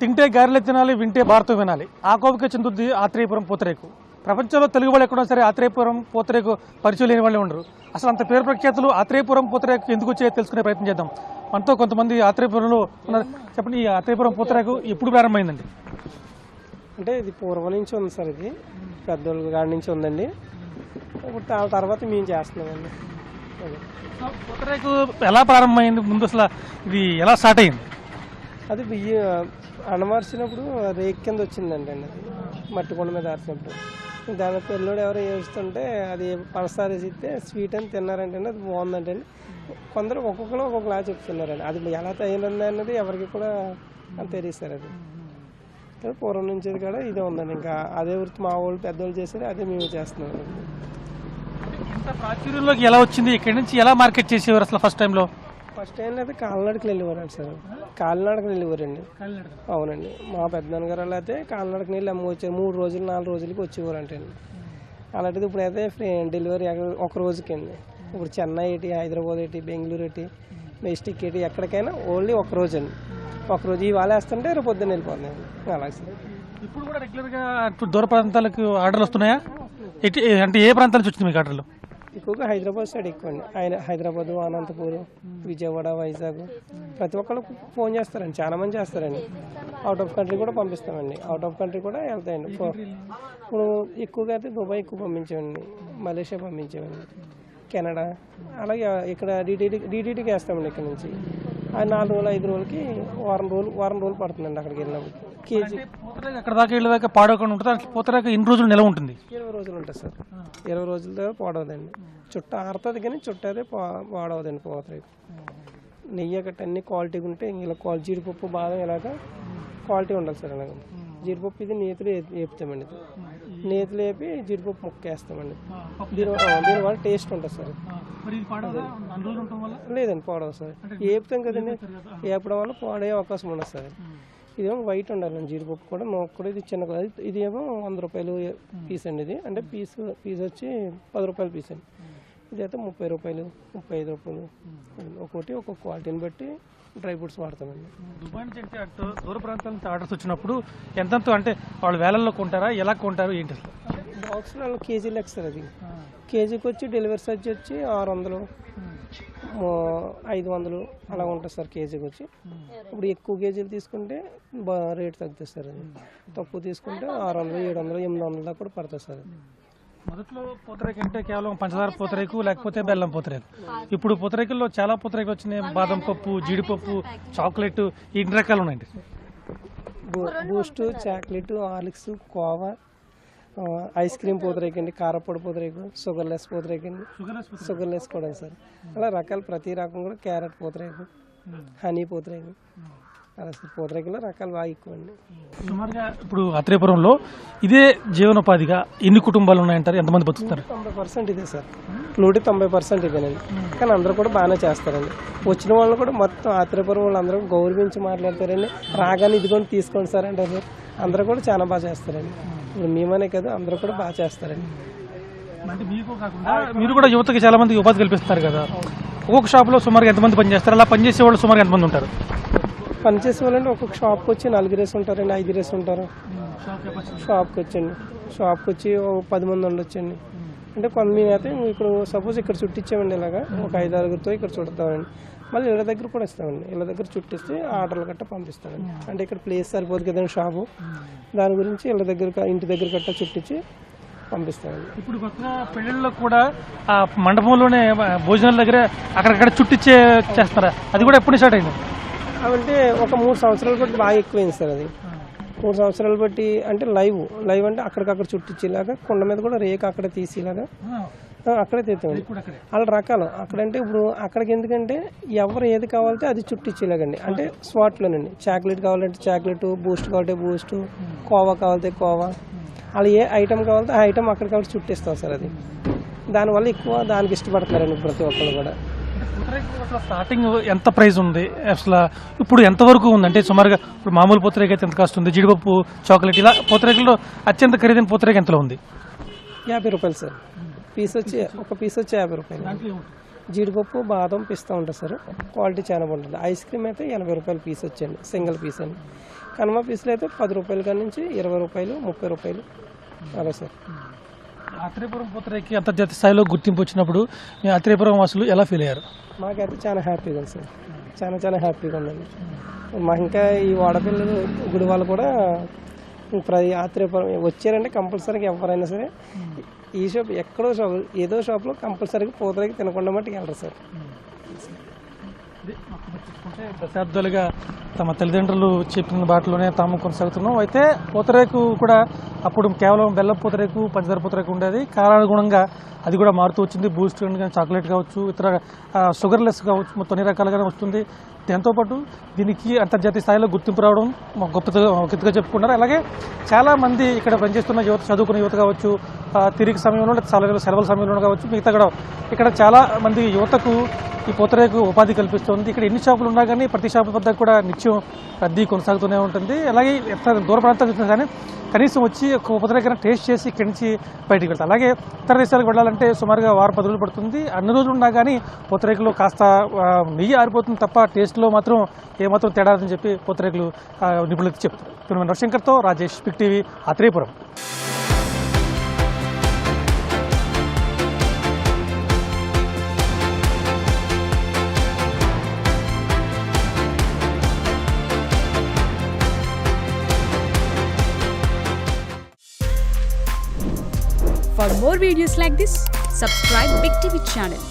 తింటే గారెలు తినాలి, వింటే భారతం వినాలి. ఆ కోపిక చెందుద్ది ఆత్రేయపురం పూతరేకు. ప్రపంచంలో తెలుగు వాళ్ళు ఎక్కడో సరే ఆత్రేయపురం పూతరేకు పరిచయం లేని వాళ్ళే ఉండరు. అసలు అంత పేరు ప్రఖ్యాతులు ఆత్రేయపురం పూతరేకు ఎందుకు వచ్చాయో తెలుసుకునే ప్రయత్నం చేద్దాం. మనతో కొంతమంది ఆత్రేయపురంలో ఉన్నారు. చెప్పండి, ఈ ఆత్రేయపురం పూతరేకు ఎప్పుడు ప్రారంభమైందండి? అంటే ఇది పూర్వం నుంచి ఉంది సార్. ఇది పెద్దోళ్ళ కాడి నుంచి ఉందండి. ఇప్పుడు ఆ తర్వాత మేము చేస్తున్నామండి. పూతరేకు ఎలా ప్రారంభమైంది? ముందు అసలు ఇది ఎలా స్టార్ట్ అయింది? అది బియ్యం అణమార్చినప్పుడు రేక్ కింద వచ్చిందండి అండి. అది మట్టి కొండ మీద ఆర్చినప్పుడు దాని పిల్లోడు ఎవరో ఏడుస్తుంటే అది పంచదార ఇస్తే స్వీట్ అని తిన్నారంటే అది బాగుందంటే అండి. కొందరు ఒక్కొక్కరు ఒక్కొక్కలా చెప్తున్నారండి. అది ఎలా తయారైంది అన్నది ఎవరికి కూడా తెలియదు సార్. అది పూర్వం నుంచి కూడా ఇదే ఉందండి. ఇంకా అదే వృత్తి మా వాళ్ళు పెద్దవాళ్ళు చేశారు, అదే మేము చేస్తున్నాం. ఇంత ప్రాచుర్యంలోకి ఎలా వచ్చింది? ఇక్కడి నుంచి ఎలా మార్కెట్ చేసేవారు అసలు ఫస్ట్ టైంలో? ఫస్ట్ టైం అయితే కాలినడకలు వెళ్ళేవారండి సార్. కాలినడకలు వెళ్ళేవారండి. అవునండి. మా పెద్దనాన్నగారు అలా అయితే కాలినడకని వెళ్ళి అమ్మవచ్చారు. 3 రోజులు 4 రోజులకి వచ్చేవారు అంటే అండి. అలాంటిది ఇప్పుడు అయితే డెలివరీ ఒక రోజుకి అండి. ఇప్పుడు చెన్నై ఏంటి, హైదరాబాద్ ఏంటి, బెంగళూరు ఏంటి, మెస్టిక్ ఏంటి, ఎక్కడికైనా ఓన్లీ ఒక రోజు అండి. ఒకరోజు ఇవాళ వేస్తుంటే రేపు పొద్దున్న వెళ్ళిపోతున్నాయండి. అలాగే సార్. ఇప్పుడు కూడా రెగ్యులర్గా దూర ప్రాంతాలకు ఆర్డర్లు వస్తున్నాయా? అంటే ఏ ప్రాంతాల నుంచి వచ్చింది మీకు ఆర్డర్లు? ఎక్కువగా హైదరాబాద్ సైడ్ ఎక్కువ అండి. హైదరాబాద్, అనంతపూర్, విజయవాడ, వైజాగ్ ప్రతి ఒక్కళ్ళు ఫోన్ చేస్తారండి. చాలా మంది చేస్తారండి. అవుట్ ఆఫ్ కంట్రీ కూడా పంపిస్తామండి. అవుట్ ఆఫ్ కంట్రీ కూడా వెళ్తాయండి. ఇప్పుడు ఎక్కువగా అయితే దుబాయ్ ఎక్కువ పంపించామండి, మలేషియా పంపించామండి, కెనడా. అలాగే ఇక్కడ డీటీడీకి వేస్తామండి. ఇక్కడ నుంచి 4 రోజులు 5 రోజులకి వారం రోజులు పడుతుందండి అక్కడికి వెళ్ళినప్పుడు. కేజీ అక్కడ దాకా వెళ్ళేదాకా పాడవకుండా ఉంటుంది. పూతరేకు ఎన్ని రోజులు నిలవ ఉంటుంది? 20 రోజులు ఉంటుంది సార్. 20 రోజుల పాడవదండి. చుట్ట ఆరుతుంది కానీ చుట్ట అయితే పాడవదండి పూతరేకు. నెయ్యి గట్ట అన్ని క్వాలిటీగా ఉంటే ఇలా జీడిపప్పు, బాదం ఇలాగా క్వాలిటీ ఉండాలి సార్. అలాగ జీడిపప్పు ఇది నేతిలో వేపుతామండి. నేతిలో వేపి జీడిపప్పు ముక్క వేస్తామండి. దీనివల్ల టేస్ట్ ఉంటుంది సార్. లేదండి, పాడవు సార్. వేపుతాం కదండి, వేపడం వల్ల పాడే అవకాశం ఉండదు సార్. ఇదేమో వైట్ ఉండాలండి జీడిపప్పు కూడా. నోకు కూడా ఇది చిన్న, ఇది ఏమో 100 రూపాయలు పీస్ అండి. ఇది అంటే పీస్ వచ్చి 10 రూపాయల పీస్ అండి. ఇదైతే 30 రూపాయలు, 35 రూపాయలు. ఒక్కొక్కటి ఒక్కొక్క క్వాలిటీని బట్టి డ్రై ఫ్రూట్స్ వాడతామండి. దుబాయ్ నుంచి అంటే అటు దూర ప్రాంతాల నుంచి ఆర్డర్స్ వచ్చినప్పుడు ఎంతంతో అంటే వాళ్ళు వేలల్లో కొంటారా, ఎలా కొంటారు, ఏంటి? బాక్స్లో కేజీ లెక్క సార్. అది కేజీకి వచ్చి డెలివరీ ఛార్జ్ వచ్చి 600, 500 అలా ఉంటుంది సార్ కేజీకి వచ్చి. ఇప్పుడు ఎక్కువ కేజీలు తీసుకుంటే రేట్ తగ్గుతుంది సార్. అది తక్కువ తీసుకుంటే 600, 700, 800 దాకా కూడా పడుతుంది సార్. మొదట్లో పూతరేకు అంటే కేవలం పంచదార పూతరేకు లేకపోతే బెల్లం పూతరేకు. ఇప్పుడు పూతరేకుల్లో చాలా పూతరేకులు వచ్చినాయి. బాదం పప్పు, జీడిపప్పు, చాక్లెట్, ఇన్ని రకాలు ఉన్నాయండి. బూస్ట్, చాక్లెట్, హార్లిక్స్, కోవా, ఐస్ క్రీమ్ పూతరేకు అండి, కారపొడి పూతరేకు, షుగర్లెస్ పూతరేకు అండి, షుగర్లెస్ కూడా సార్. అలా రకాలు ప్రతి రకం కూడా క్యారెట్ పూతరేకు, హనీ పూతరేకు, అలా సార్. పూతరేకులో రకాలు బాగా ఎక్కువ అండి. సుమారుగా ఇప్పుడు ఆత్రేయపురంలో ఇదే జీవనోపాధిగా ఎన్ని కుటుంబాలు ఉన్నాయంటారు? ఎంతమంది బతుకుతారు? 90% ఇదే సార్. 90% ఇదేనండి. కానీ అందరూ కూడా బాగానే చేస్తారండి. వచ్చిన వాళ్ళు కూడా మొత్తం ఆత్రేయపురం వాళ్ళందరూ గౌరవించి మాట్లాడతారండి. రాగానే ఇదిగోని తీసుకోండి సార్ అంటే సార్. అందరూ కూడా చాలా బాగా చేస్తారండి. ఇప్పుడు మేమనే కదా, అందరూ కూడా బాగా చేస్తారండి. అంటే మీకు కాకుండా మీరు కూడా యువతకి చాలా మందికి ఉపాధి కల్పిస్తారు కదా. ఒక్కొక్క షాప్లో సుమారుగా ఎంతమంది పనిచేస్తారు? అలా పనిచేసే వాళ్ళు సుమారుగా ఎంతమంది ఉంటారు? పనిచేసే వాళ్ళంటే ఒక్కొక్క షాప్కి వచ్చి 4 రేసు ఉంటారండి, 5 రేసు ఉంటారు. షాప్కి వచ్చి 10 మంది ఉండొచ్చండి. అంటే మేమైతే ఇప్పుడు సపోజ్ ఇక్కడ చుట్టించామండి. ఇలాగా ఒక 5-6 ఇక్కడ చుడతామండి. మళ్ళీ ఇళ్ళ దగ్గర కూడా ఇస్తామండి. ఇళ్ళ దగ్గర చుట్టిస్తే ఆర్డర్లు గట్ట పంపిస్తామండి. అంటే ఇక్కడ ప్లేస్ సరిపోదు కదండి షాపు, దాని గురించి ఇళ్ళ దగ్గర, ఇంటి దగ్గర గట్ట చుట్టించి పంపిస్తామండి. ఇప్పుడు కొత్తగా పెళ్ళిళ్ళలో కూడా ఆ మండపంలోనే భోజనాల దగ్గర అక్కడక్కడ చుట్టించే చేస్తారా? అది కూడా ఎప్పుడు స్టార్ట్ అయింది? అవంటే ఒక 3 సంవత్సరాలు బట్టి బాగా ఎక్కువైంది సార్. అది 3 సంవత్సరాలు బట్టి అంటే లైవ్ అంటే అక్కడికక్కడ చుట్టించేలాగా, కుండ మీద కూడా రేకు అక్కడ తీసేలాగా అక్కడే తీస్తామండి. వాళ్ళ రకాలు అక్కడంటే ఇప్పుడు అక్కడికి ఎందుకంటే ఎవరు ఏది కావాలంటే అది చుట్టించేలాగండి. అంటే స్పాట్లోనండి. చాక్లెట్ కావాలంటే చాక్లెట్, బూస్ట్ కావాలంటే బూస్ట్, కోవా కావాలంటే కోవా, వాళ్ళు ఏ ఐటమ్ కావాలంటే ఆ ఐటమ్ అక్కడికక్కడ చుట్టిస్తాం సార్. అది దానివల్ల ఎక్కువ దానికి ఇష్టపడతారండి ప్రతి ఒక్కరు కూడా. స్టార్టింగ్ ఎంత ప్రైస్ ఉంది అసలు? ఇప్పుడు ఎంతవరకు ఉంది? అంటే సుమారుగా ఇప్పుడు మామూలు పూతరేకు అయితే ఎంత కాస్ట్ ఉంది? జీడిపప్పు, చాక్లెట్, ఇలా పూతరేకుల్లో అత్యంత ఖరీదైన పూతరేకు ఎంతలో ఉంది? 50 రూపాయలు సార్. పీస్ వచ్చి ఒక పీస్ వచ్చి 50 రూపాయలు. జీడిపప్పు బాదం పిస్తా ఉంటుంది సార్, క్వాలిటీ చాలా బాగుంటుంది. ఐస్ క్రీమ్ అయితే 80 రూపాయలు పీస్ వచ్చండి, సింగిల్ పీస్ అండి. కనుమ పీసులు అయితే 10 రూపాయల కాడి నుంచి 20 రూపాయలు 30 రూపాయలు అలా సార్. ఆత్రేయపురం పూతరేకి అంతర్జాతీయ స్థాయిలో గుర్తింపు వచ్చినప్పుడు మీ ఆత్రేయపురం వాసులు ఎలా ఫీల్ అయ్యారు? మాకైతే చాలా హ్యాపీగా ఉంది సార్, చాలా చాలా హ్యాపీగా ఉందండి. మాకు ఇంకా ఈ వాడపిల్లలు గుడి వాళ్ళు కూడా ఆత్రేయపురం వచ్చారంటే కంపల్సరీగా ఎవరైనా సరే ఈ షాప్ ఎక్కడో షాప్ ఏదో షాప్లో కంపల్సరీగా పూతరేకి తినకుండా మట్టుకు వెళ్ళరు సార్. దశాబ్దాలుగా తమ తల్లిదండ్రులు చెప్పిన బాటలోనే తాము కొనసాగుతున్నాం. అయితే పూతరేకు కూడా అప్పుడు కేవలం బెల్లం పూతరేకు, పంచదార పూతరేకు ఉండేది. కాలానుగుణంగా అది కూడా మారుతూ వచ్చింది. బూస్ట్ కానీ, చాక్లెట్ కావచ్చు, ఇతర షుగర్లెస్ కావచ్చు, మొత్తం అన్ని రకాలుగానే వస్తుంది. దాంతోపాటు దీనికి అంతర్జాతీయ స్థాయిలో గుర్తింపు రావడం గొప్పగా చెప్పుకున్నారు. అలాగే చాలామంది ఇక్కడ పనిచేస్తున్న యువత, చదువుకున్న యువత కావచ్చు, తిరిగి సమయంలో సెలవుల సమయంలో కావచ్చు, మిగతా కూడా ఇక్కడ చాలా మంది యువతకు ఈ పూతరేకు ఉపాధి కల్పిస్తుంది. ఇక్కడ ఎన్ని షాపులు ఉన్నా కానీ ప్రతి షాపు వద్ద కూడా నిత్యం రద్దీ కొనసాగుతూనే ఉంటుంది. అలాగే ఎంత దూర ప్రాంతాలకు వచ్చినా కానీ కనీసం వచ్చి ఒక పూతరేకైనా టేస్ట్ చేసి ఇక్కడి నుంచి బయటికి వెళ్తారు. అలాగే ఇతర దేశాలకు వెళ్ళాలంటే సుమారుగా 10 రోజులు పడుతుంది. అన్ని రోజులు ఉన్నా కానీ పూతరేకులో కాస్త నెయ్యి ఆరిపోతుంది తప్ప టేస్ట్లో మాత్రం ఏమాత్రం తేడా అని చెప్పి పూతరేకులు నిపుణులు చెప్తారు. ఇప్పుడు రవిశంకర్తో Rajesh, big TV, Atreyapuram. For more videos like this, subscribe Big TV channel.